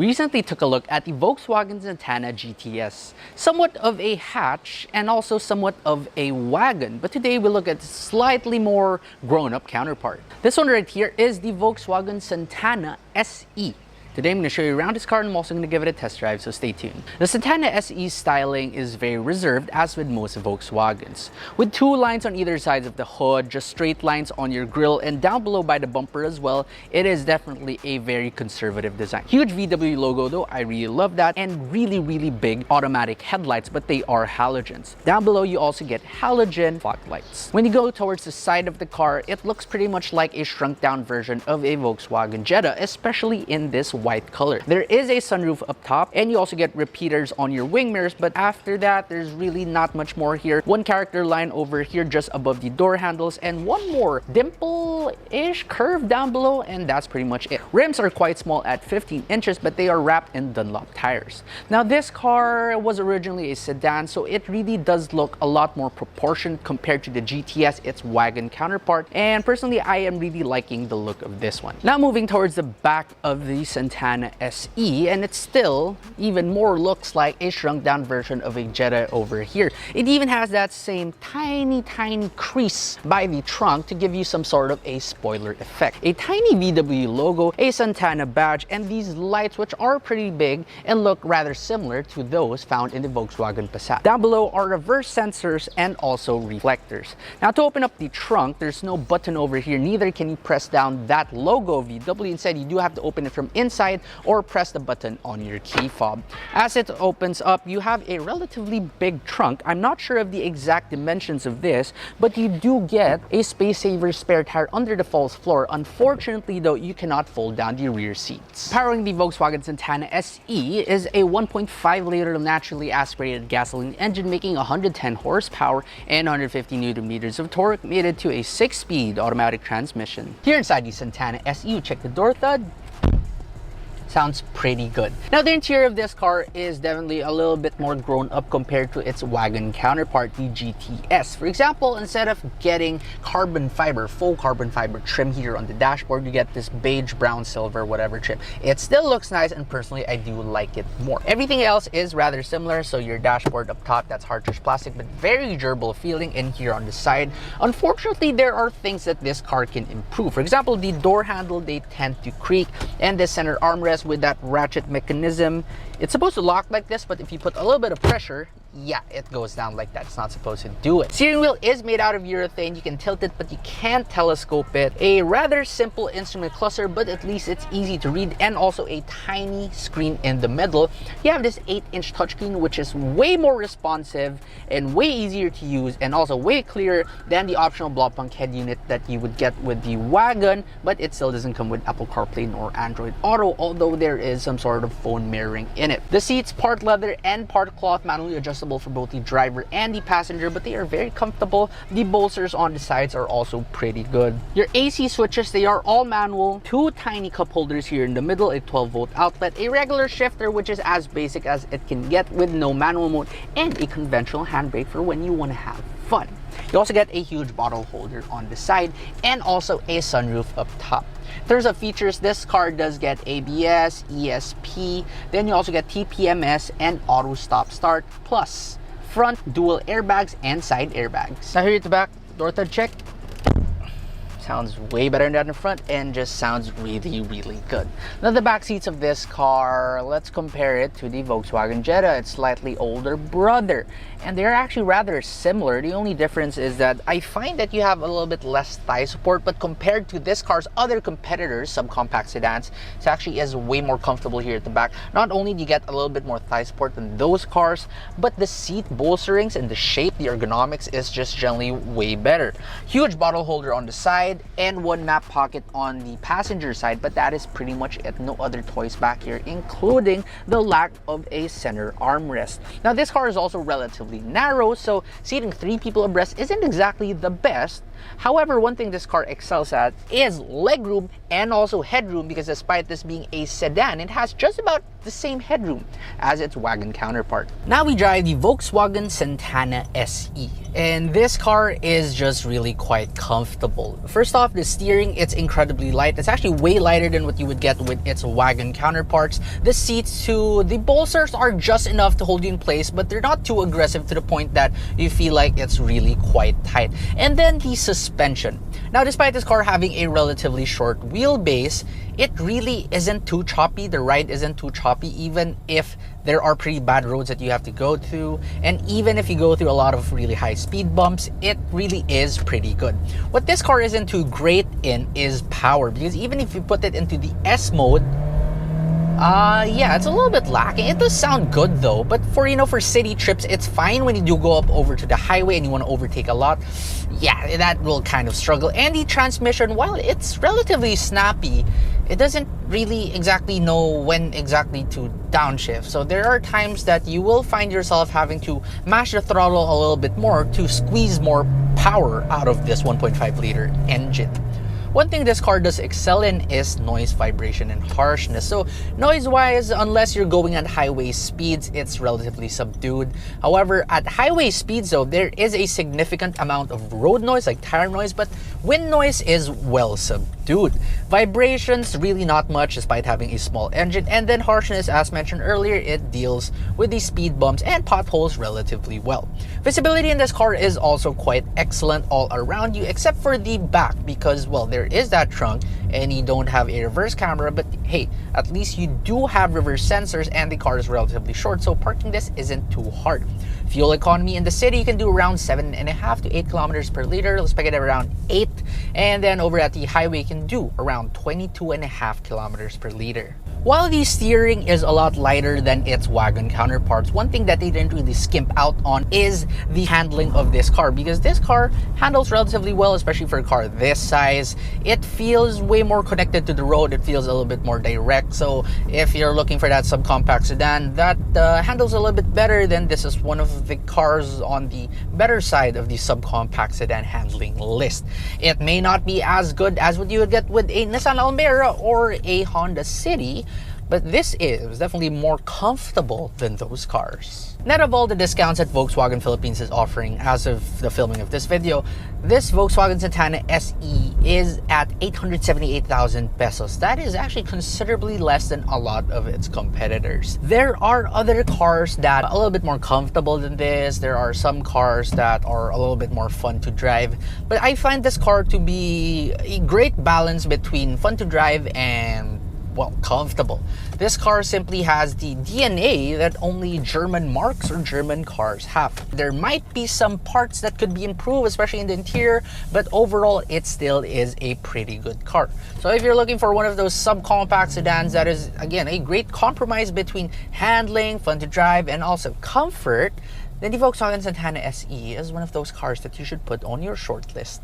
We recently took a look at the Volkswagen Santana GTS, somewhat of a hatch and also somewhat of a wagon, but today we look at slightly more grown-up counterpart. This one right here is the Volkswagen Santana SE. Today I'm going to show you around this car and I'm also going to give it a test drive, so stay tuned. The Santana SE styling is very reserved, as with most Volkswagens. With two lines on either side of the hood, just straight lines on your grille, and down below by the bumper as well, it is definitely a very conservative design. Huge VW logo though, I really love that, and really big automatic headlights, but they are halogens. Down below you also get halogen fog lights. When you go towards the side of the car, it looks pretty much like a shrunk down version of a Volkswagen Jetta, especially in this white color. There is a sunroof up top, and you also get repeaters on your wing mirrors, but after that there's really not much more here. One character line over here just above the door handles, and one more dimple-ish curve down below, and that's pretty much it. Rims are quite small at 15 inches, but they are wrapped in Dunlop tires. Now this car was originally a sedan, so it really does look a lot more proportioned compared to the GTS, its wagon counterpart, and personally I am really liking the look of this one. Now moving towards the back of the Santana SE, and it still even more looks like a shrunk down version of a Jetta over here. It even has that same tiny crease by the trunk to give you some sort of a spoiler effect. A tiny VW logo, a Santana badge, and these lights which are pretty big and look rather similar to those found in the Volkswagen Passat. Down below are reverse sensors and also reflectors. Now to open up the trunk, there's no button over here, neither can you press down that logo VW. Instead, you do have to open it from inside or press the button on your key fob. As it opens up, you have a relatively big trunk. I'm not sure of the exact dimensions of this, but you do get a space saver spare tire under the false floor. Unfortunately though, you cannot fold down the rear seats. Powering the Volkswagen Santana SE is a 1.5 liter naturally aspirated gasoline engine making 110 horsepower and 150 newton meters of torque, mated to a 6-speed automatic transmission. Here inside the Santana SE, you check the door thud. Sounds pretty good. Now the interior of this car is definitely a little bit more grown up compared to its wagon counterpart, the GTS. For example, instead of getting full carbon fiber trim here on the dashboard, you get this beige, brown, silver, whatever trim. It still looks nice, and personally I do like it more. Everything else is rather similar, so your dashboard up top, that's hard-touch plastic, but very durable feeling. And here on the side, unfortunately there are things that this car can improve. For example, the door handle, they tend to creak, and the center armrest with that ratchet mechanism, it's supposed to lock like this, but if you put a little bit of pressure, yeah, it goes down like that. It's not supposed to do it. Steering wheel is made out of urethane. You can tilt it, but you can't telescope it. A rather simple instrument cluster, but at least it's easy to read, and also a tiny screen in the middle. You have this 8-inch touchscreen, which is way more responsive and way easier to use, and also way clearer than the optional block punk head unit that you would get with the wagon, but it still doesn't come with Apple CarPlay nor Android Auto, although there is some sort of phone mirroring in it. The seats, part leather and part cloth, manually adjustable for both the driver and the passenger, but they are very comfortable. The bolsters on the sides are also pretty good. Your AC switches, they are all manual. Two tiny cup holders here in the middle, a 12-volt outlet, a regular shifter which is as basic as it can get with no manual mode, and a conventional handbrake for when you want to have fun. You also get a huge bottle holder on the side and also a sunroof up top. In terms of features, this car does get ABS, ESP, then you also get TPMS and auto stop start, plus front dual airbags and side airbags. Now here at the back, door thud check. Sounds way better than the front, and just sounds really good. Now the back seats of this car, let's compare it to the Volkswagen Jetta, its slightly older brother, and they're actually rather similar. The only difference is that I find that you have a little bit less thigh support, but compared to this car's other competitors, subcompact sedans, it actually is way more comfortable here at the back. Not only do you get a little bit more thigh support than those cars, but the seat bolsterings and the shape, the ergonomics is just generally way better. Huge bottle holder on the side and one map pocket on the passenger side, but that is pretty much it. No other toys back here, including the lack of a center armrest. Now this car is also relatively narrow, so seating 3 people abreast isn't exactly the best. However, one thing this car excels at is legroom and also headroom, because despite this being a sedan, it has just about the same headroom as its wagon counterpart. Now we drive the Volkswagen Santana SE, and this car is just really quite comfortable. First off, the steering, it's incredibly light. It's actually way lighter than what you would get with its wagon counterparts. The seats too, the bolsters are just enough to hold you in place, but they're not too aggressive to the point that you feel like it's really quite tight. And then the suspension. Now, despite this car having a relatively short wheelbase, it really isn't too choppy. The ride isn't too choppy, even if there are pretty bad roads that you have to go through. And even if you go through a lot of really high speed bumps, it really is pretty good. What this car isn't too great in is power, because even if you put it into the S mode, yeah, it's a little bit lacking. It does sound good though, but for city trips, it's fine. When you do go up over to the highway and you want to overtake a lot, yeah, that will kind of struggle. And the transmission, while it's relatively snappy, it doesn't really exactly know when exactly to downshift. So there are times that you will find yourself having to mash the throttle a little bit more to squeeze more power out of this 1.5 liter engine. One thing this car does excel in is noise, vibration, and harshness. So noise-wise, unless you're going at highway speeds, it's relatively subdued. However, at highway speeds though, there is a significant amount of road noise, like tire noise, but wind noise is well subdued. Vibrations, really not much despite having a small engine. And then harshness, as mentioned earlier, it deals with the speed bumps and potholes relatively well. Visibility in this car is also quite excellent all around you, except for the back, because, well, there is that trunk and you don't have a reverse camera, but hey, at least you do have reverse sensors and the car is relatively short, so parking this isn't too hard. Fuel economy in the city, you can do around 7.5 to 8 kilometers per liter. Let's pick it at around 8. And then over at the highway, you can do around 22.5 kilometers per liter. While the steering is a lot lighter than its wagon counterparts, one thing that they didn't really skimp out on is the handling of this car, because this car handles relatively well, especially for a car this size. It feels way more connected to the road. It feels a little bit more direct. So if you're looking for that subcompact sedan that handles a little bit better, then this is one of the cars on the better side of the subcompact sedan handling list. It may not be as good as what you would get with a Nissan Almera or a Honda City, but this is definitely more comfortable than those cars. Net of all the discounts that Volkswagen Philippines is offering as of the filming of this video, this Volkswagen Santana SE is at 878,000 pesos. That is actually considerably less than a lot of its competitors. There are other cars that are a little bit more comfortable than this. There are some cars that are a little bit more fun to drive, but I find this car to be a great balance between fun to drive and, well, comfortable. This car simply has the DNA that only German marques or German cars have. There might be some parts that could be improved, especially in the interior, but overall it still is a pretty good car. So if you're looking for one of those subcompact sedans that is, again, a great compromise between handling, fun to drive, and also comfort, then the Volkswagen Santana SE is one of those cars that you should put on your short list.